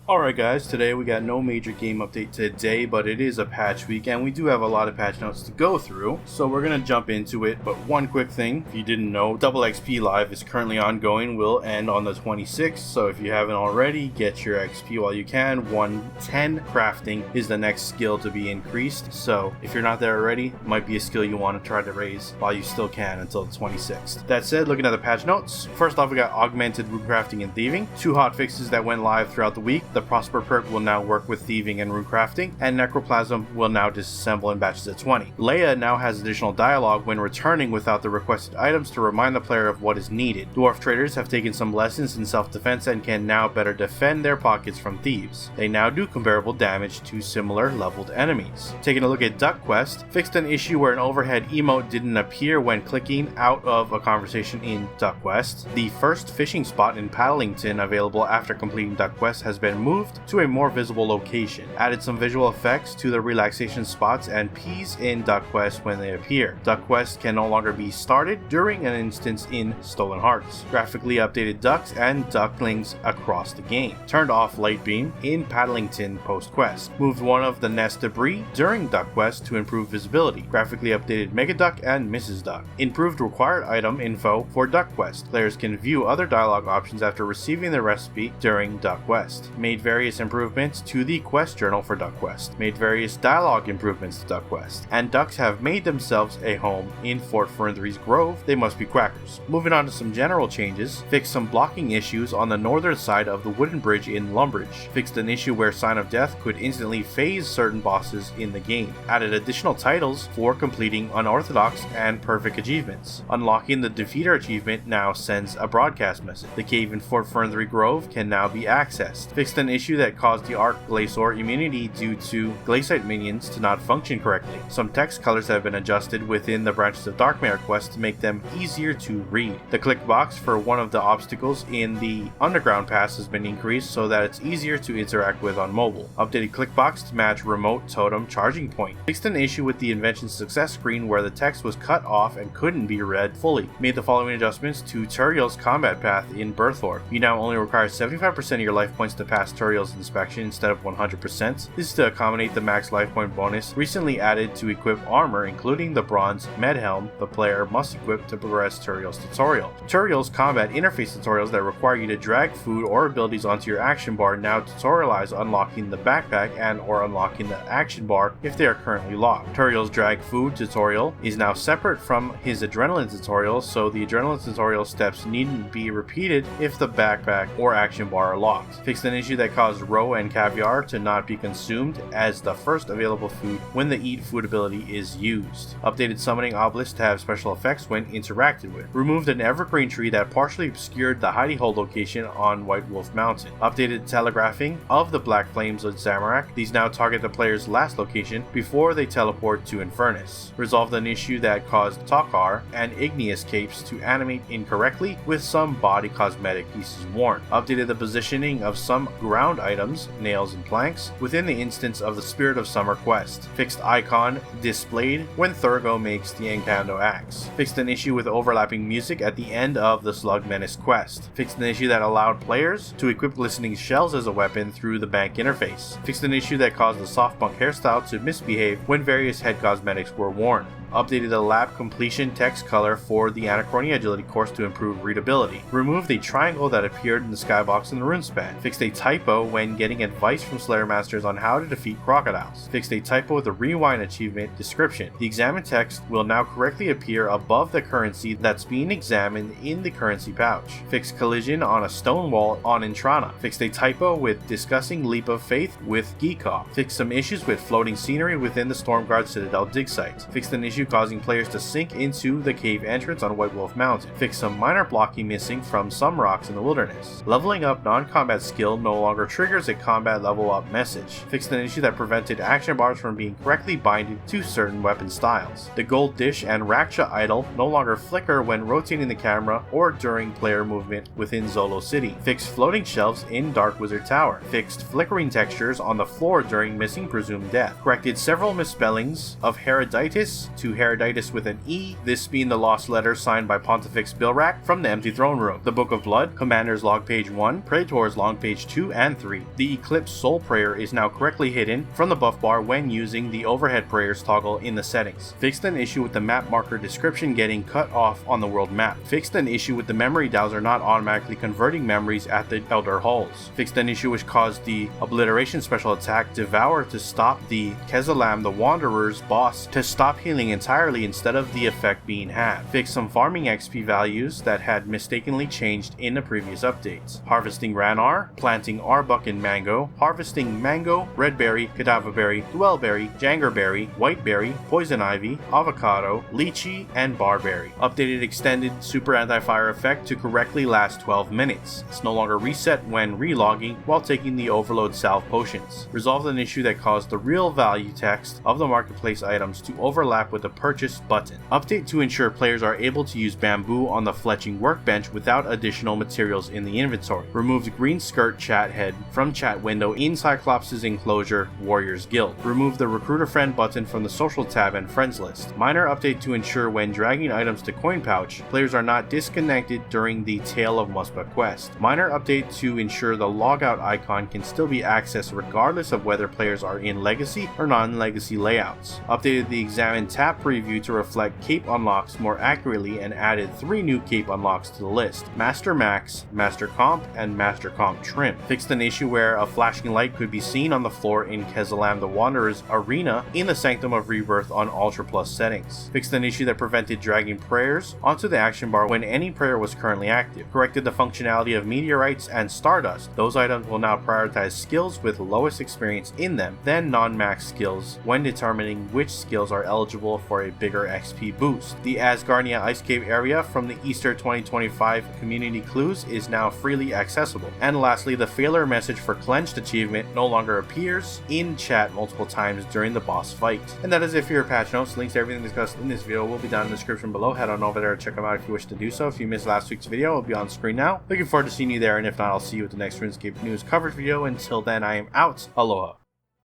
Alright guys, today we got no major game update today, but it is a patch week and we do have a lot of patch notes to go through, so we're gonna jump into it. But one quick thing, if you didn't know, Double XP Live is currently ongoing, will end on the 26th, so if you haven't already, get your XP while you can. 110 crafting is the next skill to be increased, so if you're not there already, it might be a skill you want to try to raise while you still can until the 26th. That said, looking at the patch notes, first off we got augmented rune crafting and thieving, two hotfixes that went live throughout the week. The Prosper perk will now work with thieving and rune crafting, and Necroplasm will now disassemble in batches of 20. Leia now has additional dialogue when returning without the requested items to remind the player of what is needed. Dwarf traders have taken some lessons in self-defense and can now better defend their pockets from thieves. They now do comparable damage to similar leveled enemies. Taking a look at Duck Quest, fixed an issue where an overhead emote didn't appear when clicking out of a conversation in Duck Quest. The first fishing spot in Paddlington available after completing Duck Quest has been moved to a more visible location. Added some visual effects to the relaxation spots and peas in Duck Quest when they appear. Duck Quest can no longer be started during an instance in Stolen Hearts. Graphically updated ducks and ducklings across the game. Turned off light beam in Paddlington post quest. Moved one of the nest debris during Duck Quest to improve visibility. Graphically updated Mega Duck and Mrs. Duck. Improved required item info for Duck Quest. Players can view other dialogue options after receiving the recipe during Duck Quest. Made various improvements to the quest journal for Duck Quest. Made various dialogue improvements to Duck Quest. And ducks have made themselves a home in Fort Ferndry's Grove. They must be quackers. Moving on to some general changes. Fixed some blocking issues on the northern side of the wooden bridge in Lumbridge. Fixed an issue where Sign of Death could instantly phase certain bosses in the game. Added additional titles for completing unorthodox and perfect achievements. Unlocking the Defeater achievement now sends a broadcast message. The cave in Fort Ferndry Grove can now be accessed. Fixed an issue that caused the Arc Glacior immunity due to Glaciite minions to not function correctly. Some text colors have been adjusted within the Branches of Darkmare quest to make them easier to read. The click box for one of the obstacles in the Underground Pass has been increased so that it's easier to interact with on mobile. Updated click box to match remote totem charging point. Fixed an issue with the invention success screen where the text was cut off and couldn't be read fully. Made the following adjustments to Turiel's combat path in Berthorpe. You now only require 75% of your life points to pass Turiel's inspection instead of 100%. This is to accommodate the max life point bonus recently added to equip armor, including the bronze med helm the player must equip to progress Turiel's tutorial. Turiel's combat interface tutorials that require you to drag food or abilities onto your action bar now tutorialize unlocking the backpack and or unlocking the action bar if they are currently locked. Turiel's drag food tutorial is now separate from his adrenaline tutorial, so the adrenaline tutorial steps needn't be repeated if the backpack or action bar are locked. Fixed an issue that caused roe and caviar to not be consumed as the first available food when the eat food ability is used. Updated summoning obelisks to have special effects when interacted with. Removed an evergreen tree that partially obscured the hidey hole location on White Wolf Mountain. Updated telegraphing of the Black Flames of Zamorak. These now target the player's last location before they teleport to Infernus. Resolved an issue that caused Tokar and Igneous capes to animate incorrectly with some body cosmetic pieces worn. Updated the positioning of some ground items, nails and planks, within the instance of the Spirit of Summer quest. Fixed icon displayed when Thurgo makes the Encando axe. Fixed an issue with overlapping music at the end of the Slug Menace quest. Fixed an issue that allowed players to equip glistening shells as a weapon through the bank interface. Fixed an issue that caused the soft punk hairstyle to misbehave when various head cosmetics were worn. Updated the lab completion text color for the Anachronia Agility course to improve readability. Removed a triangle that appeared in the skybox in the RuneSpan. Fixed a typo when getting advice from Slayer Masters on how to defeat crocodiles. Fixed a typo with the rewind achievement description. The examined text will now correctly appear above the currency that's being examined in the currency pouch. Fixed collision on a stone wall on Intrana. Fixed a typo with discussing Leap of Faith with Geekov. Fixed some issues with floating scenery within the Stormguard Citadel dig site. Fixed an issue causing players to sink into the cave entrance on White Wolf Mountain. Fixed some minor blocking missing from some rocks in the wilderness. Leveling up non-combat skill no longer triggers a combat level up message. Fixed an issue that prevented action bars from being correctly binded to certain weapon styles. The gold dish and Raksha idol no longer flicker when rotating the camera or during player movement within Zolo City. Fixed floating shelves in Dark Wizard Tower. Fixed flickering textures on the floor during missing presumed death. Corrected several misspellings of Heroditis to to Herodotus with an E, this being the lost letter signed by Pontifex Bilrak from the Empty Throne Room. The Book of Blood, Commander's Log page 1, Praetor's Log page 2 and 3. The Eclipse Soul Prayer is now correctly hidden from the buff bar when using the overhead prayers toggle in the settings. Fixed an issue with the map marker description getting cut off on the world map. Fixed an issue with the memory dowser not automatically converting memories at the Elder Halls. Fixed an issue which caused the obliteration special attack Devour to stop the Kezalam the Wanderer's boss to stop healing entirely instead of the effect being had. Fixed some farming XP values that had mistakenly changed in the previous updates. Harvesting Ranar, planting Arbuck and Mango, harvesting Mango, Red Berry, Cadaver Berry, Dwellberry, Jangerberry, Whiteberry, Poison Ivy, Avocado, Lychee, and Barberry. Updated extended super anti-fire effect to correctly last 12 minutes. It's no longer reset when relogging while taking the Overload Salve potions. Resolved an issue that caused the real value text of the marketplace items to overlap with the purchase button. Update to ensure players are able to use bamboo on the fletching workbench without additional materials in the inventory. Removed green skirt chat head from chat window in Cyclops' enclosure Warriors Guild. Removed the recruiter friend button from the social tab and friends list. Minor update to ensure when dragging items to coin pouch, players are not disconnected during the Tale of Muspa quest. Minor update to ensure the logout icon can still be accessed regardless of whether players are in legacy or non-legacy layouts. Updated the examine tab preview to reflect cape unlocks more accurately and added 3 new cape unlocks to the list: Master Max, Master Comp, and Master Comp Trim. Fixed an issue where a flashing light could be seen on the floor in Kezalam the Wanderer's arena in the Sanctum of Rebirth on Ultra Plus settings. Fixed an issue that prevented dragging prayers onto the action bar when any prayer was currently active. Corrected the functionality of meteorites and stardust. Those items will now prioritize skills with lowest experience in them than non-max skills when determining which skills are eligible for a bigger XP boost. The Asgarnia Ice Cave area from the Easter 2025 community clues is now freely accessible. And lastly, the failure message for Clenched achievement no longer appears in chat multiple times during the boss fight. And that is it for your patch notes. Links to everything discussed in this video will be down in the description below. Head on over there to check them out if you wish to do so. If you missed last week's video, it will be on screen now. Looking forward to seeing you there, and if not, I'll see you at the next RuneScape news coverage video. Until then, I am out. Aloha.